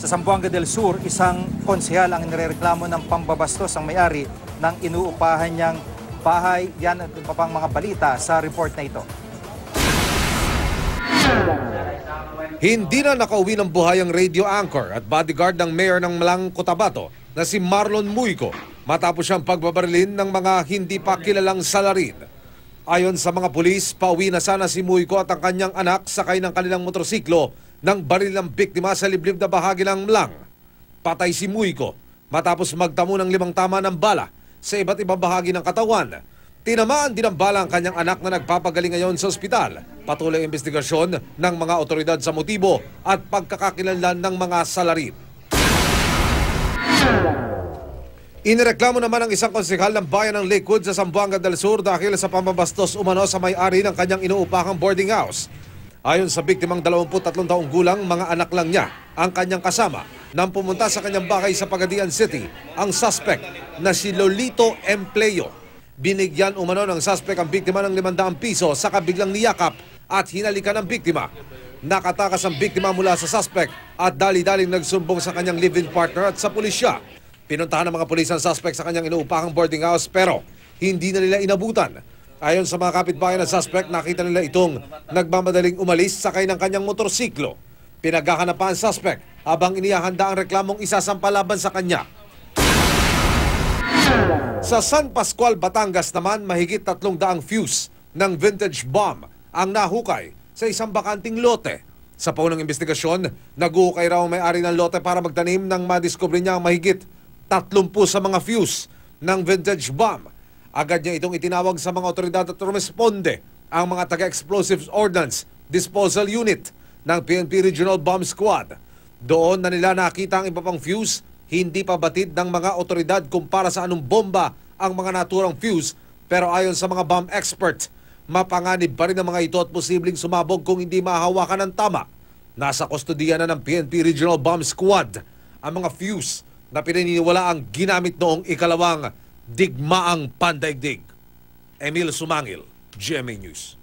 Sa Zamboanga del Sur, isang konsehal ang nirereklamo ng pambabastos ang may-ari ng inuupahan niyang bahay. Yan at iba pang mga balita sa report na ito. Hindi na nakauwi ng buhay ang radio anchor at bodyguard ng mayor ng Malang, Cotabato na si Marlon Muyco matapos siyang pagbabarilin ng mga hindi pa kilalang salarin. Ayon sa mga pulis, pauwi na sana si Muyco at ang kanyang anak sakay ng kanilang motorsiklo nang baril ng biktima sa liblib na bahagi ng Malang. Patay si Muyco matapos magtamo ng 5 tama ng bala sa iba't ibang bahagi ng katawan. Tinamaan din ng bala ang kanyang anak na nagpapagaling ngayon sa ospital. Patuloy ang investigasyon ng mga otoridad sa motibo at pagkakakilanlan ng mga salarin. Inireklamo naman ng isang konsehal ng bayan ng Lakewood sa Zamboanga del Sur dahil sa pambabastos umano sa may-ari ng kanyang inuupahang boarding house. Ayon sa biktimang 23 taong gulang, mga anak lang niya ang kanyang kasama nang pumunta sa kanyang bahay sa Pagadian City ang suspect na si Lolito Empleo. Binigyan umano ng suspect ang biktima ng 500 piso sa kabiglang niyakap at hinalikan ng biktima. Nakatakas ang biktima mula sa suspect at dali-daling nagsumbong sa kanyang live-in partner at sa pulisya. Pinuntahan ng mga pulis ang suspect sa kanyang inuupahang boarding house pero hindi na nila inabutan. Ayon sa mga kapitbahay ng suspect, nakita nila itong nagmamadaling umalis sakay ng kanyang motorsiklo. Pinaghahanapan ang suspect habang inihahanda ang reklamong isasampalaban sa kanya. Sa San Pascual, Batangas naman, mahigit 300 fuse ng vintage bomb ang nahukay sa isang bakanting lote. Sa paunang investigasyon, naguhukay raw ang may-ari ng lote para magtanim nang madiskubre niya ang mahigit 30 sa mga fuse ng vintage bomb. Agad niya itong itinawag sa mga otoridad at rumesponde ang mga taga-explosives ordnance disposal unit ng PNP Regional Bomb Squad. Doon na nila nakita ang iba pang fuse, hindi pa batid ng mga otoridad kung para sa anong bomba ang mga naturang fuse, pero ayon sa mga bomb expert, mapanganib pa rin ang mga ito at posibleng sumabog kung hindi mahawakan ng tama. Nasa kustodiya na ng PNP Regional Bomb Squad ang mga fuse na pinaniniwala ang ginamit noong ikalawang digmaang pandaigdig. Emil Sumangil, GMA News.